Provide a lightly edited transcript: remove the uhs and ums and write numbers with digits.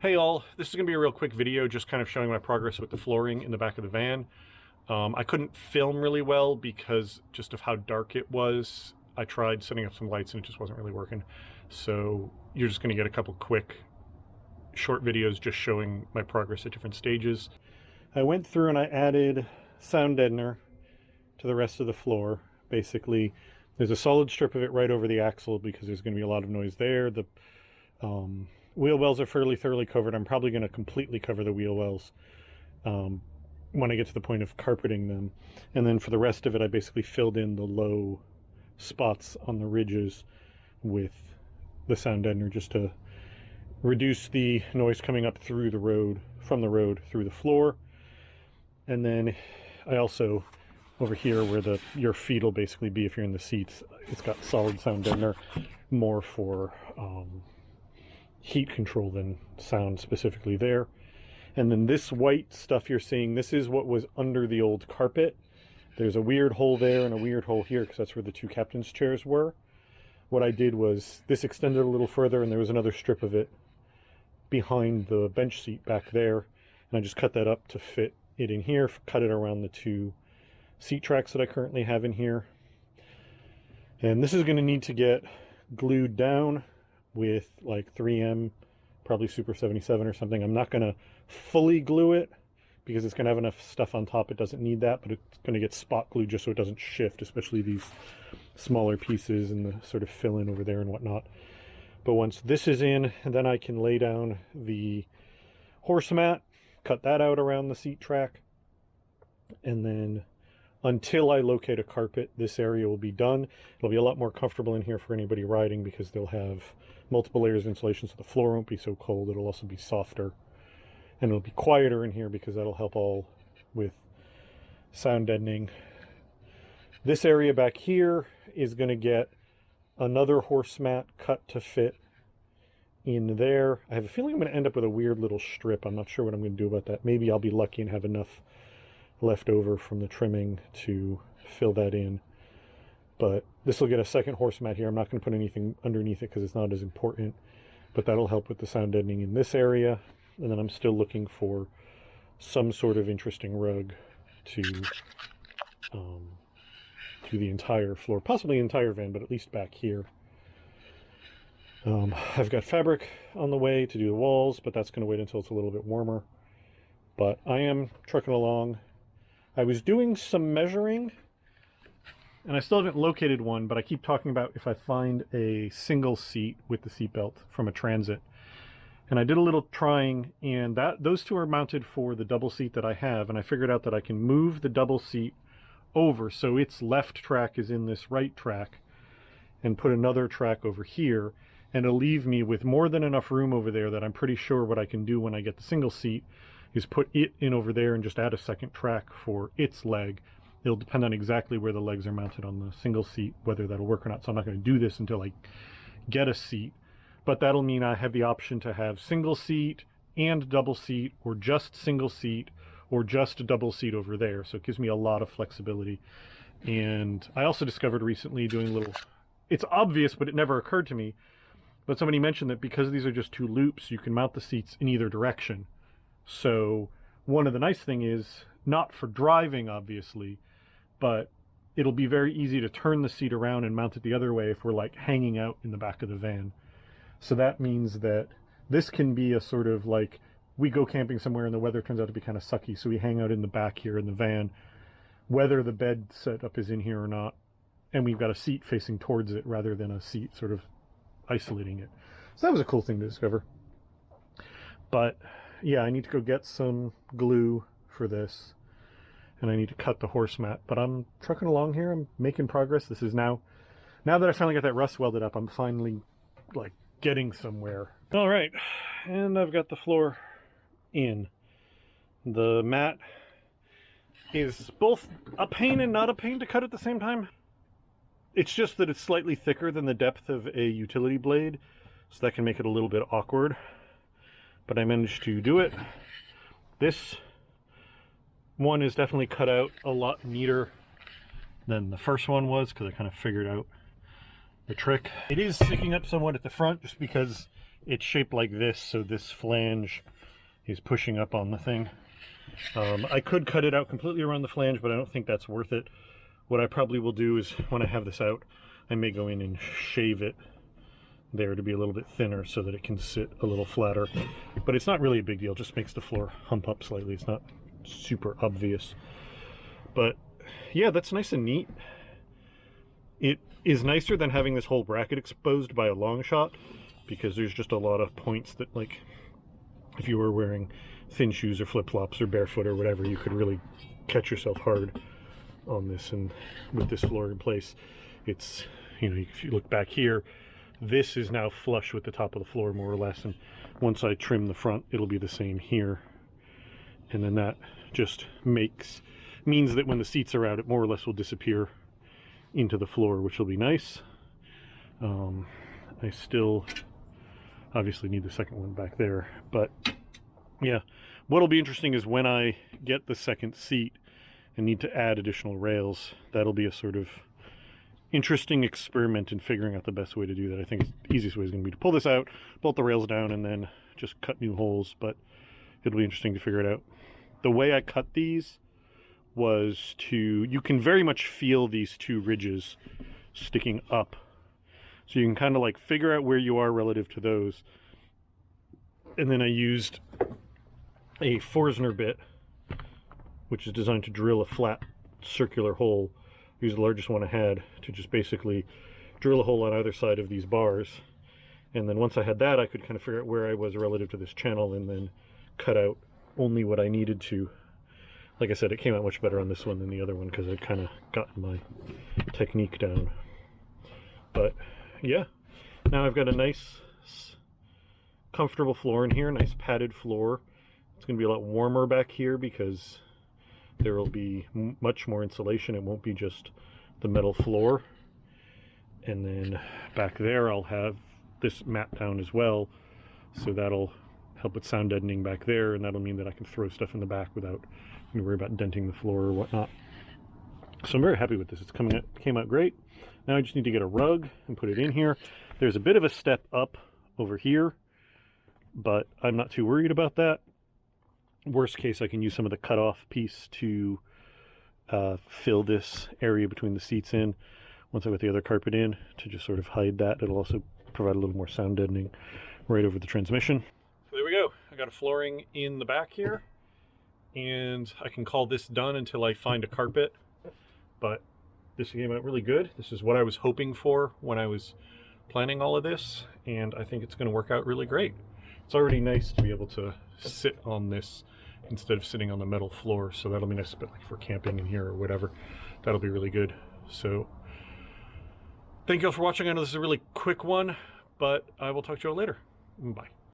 Hey all, this is going to be a real quick video just kind of showing my progress with the flooring in the back of the van. I couldn't film really well because just of how dark it was. I tried setting up some lights and it just wasn't really working. So you're just going to get a couple quick short videos just showing my progress at different stages. I went through and I added sound deadener to the rest of the floor. Basically, there's a solid strip of it right over the axle because there's going to be a lot of noise there. The wheel wells are fairly thoroughly covered. I'm probably going to completely cover the wheel wells when I get to the point of carpeting them. And then for the rest of it, I basically filled in the low spots on the ridges with the sound deadener just to reduce the noise coming up through the road, from the road through the floor. And then I also, over here where your feet will basically be if you're in the seats, it's got solid sound deadener, more for heat control than sound specifically there. And then this white stuff you're seeing, this is what was under the old carpet. There's a weird hole there and a weird hole here because that's where the two captain's chairs were. What I did was this extended a little further and there was another strip of it behind the bench seat back there, and I just cut that up to fit it in here, cut it around the two seat tracks that I currently have in here. And this is going to need to get glued down with like 3M, probably Super 77 or something. I'm not going to fully glue it because it's going to have enough stuff on top. It doesn't need that, but it's going to get spot glued just so it doesn't shift, especially these smaller pieces and the sort of fill in over there and whatnot. But once this is in, then I can lay down the horse mat, cut that out around the seat track, and then until I locate a carpet, this area will be done. It'll be a lot more comfortable in here for anybody riding because they'll have multiple layers of insulation, so the floor won't be so cold. It'll also be softer, and it'll be quieter in here because that'll help all with sound deadening. This area back here is going to get another horse mat cut to fit in there. I have a feeling I'm going to end up with a weird little strip. I'm not sure what I'm going to do about that. Maybe I'll be lucky and have enough left over from the trimming to fill that in. But this will get a second horse mat here. I'm not going to put anything underneath it because it's not as important, but that'll help with the sound deadening in this area. And then I'm still looking for some sort of interesting rug to the entire floor, possibly the entire van, but at least back here. I've got fabric on the way to do the walls, but that's going to wait until it's a little bit warmer. But I am trucking along. I was doing some measuring, and I still haven't located one, but I keep talking about if I find a single seat with the seatbelt from a Transit. And I did a little trying, and those two are mounted for the double seat that I have, and I figured out that I can move the double seat over so its left track is in this right track and put another track over here, and it'll leave me with more than enough room over there that I'm pretty sure what I can do when I get the single seat is put it in over there and just add a second track for its leg. It'll depend on exactly where the legs are mounted on the single seat, whether that'll work or not. So I'm not going to do this until I get a seat, but that'll mean I have the option to have single seat and double seat, or just single seat, or just a double seat over there. So it gives me a lot of flexibility. And I also discovered recently doing little, it's obvious, but it never occurred to me, but somebody mentioned that because these are just two loops, you can mount the seats in either direction. So one of the nice thing is, not for driving obviously, but it'll be very easy to turn the seat around and mount it the other way if we're like hanging out in the back of the van. So that means that this can be a sort of like, we go camping somewhere and the weather turns out to be kind of sucky, so we hang out in the back here in the van, whether the bed setup is in here or not, and we've got a seat facing towards it rather than a seat sort of isolating it. So that was a cool thing to discover. But yeah, I need to go get some glue for this, and I need to cut the horse mat. But I'm trucking along here. I'm making progress. This is now that I finally got that rust welded up, I'm finally like getting somewhere. All right, and I've got the floor in. The mat is both a pain and not a pain to cut at the same time. It's just that it's slightly thicker than the depth of a utility blade, so that can make it a little bit awkward. But I managed to do it. This one is definitely cut out a lot neater than the first one was because I kind of figured out the trick. It is sticking up somewhat at the front just because It's shaped like this, so this flange is pushing up on the thing. I could cut it out completely around the flange, but I don't think that's worth it. What I probably will do is, when I have this out, I may go in and shave it there to be a little bit thinner so that it can sit a little flatter. But it's not really a big deal, it just makes the floor hump up slightly. It's not super obvious. But yeah, that's nice and neat. It is nicer than having this whole bracket exposed by a long shot, because there's just a lot of points that, like, if you were wearing thin shoes or flip-flops or barefoot or whatever, you could really catch yourself hard on this. And with this floor in place, it's, you know, if you look back here, this is now flush with the top of the floor more or less, and once I trim the front, it'll be the same here. And then that just means that when the seats are out, it more or less will disappear into the floor, which will be nice. I still obviously need the second one back there, but yeah, what'll be interesting is when I get the second seat and need to add additional rails, that'll be a sort of interesting experiment in figuring out the best way to do that. I think the easiest way is going to be to pull this out, bolt the rails down, and then just cut new holes, but it'll be interesting to figure it out. The way I cut these was you can very much feel these two ridges sticking up. So you can kind of like figure out where you are relative to those. And then I used a Forstner bit, which is designed to drill a flat circular hole. I used the largest one I had to just basically drill a hole on either side of these bars. And then once I had that, I could kind of figure out where I was relative to this channel and then cut out only what I needed to. Like I said, it came out much better on this one than the other one because I'd kind of gotten my technique down. But yeah, now I've got a nice comfortable floor in here, nice padded floor. It's going to be a lot warmer back here because there will be much more insulation. It won't be just the metal floor. And then back there I'll have this mat down as well, so that'll help with sound deadening back there, and that'll mean that I can throw stuff in the back without having to worry about denting the floor or whatnot. So I'm very happy with this. It's came out great. Now I just need to get a rug and put it in here. There's a bit of a step up over here, but I'm not too worried about that. Worst case, I can use some of the cutoff piece to fill this area between the seats in once I put the other carpet in, to just sort of hide that. It'll also provide a little more sound deadening right over the transmission. So there we go. I got a flooring in the back here, and I can call this done until I find a carpet. But this came out really good. This is what I was hoping for when I was planning all of this, and I think it's going to work out really great. It's already nice to be able to sit on this instead of sitting on the metal floor, so that'll be nice, but like for camping in here or whatever, that'll be really good. So thank you all for watching. I know this is a really quick one, but I will talk to you all later. Bye.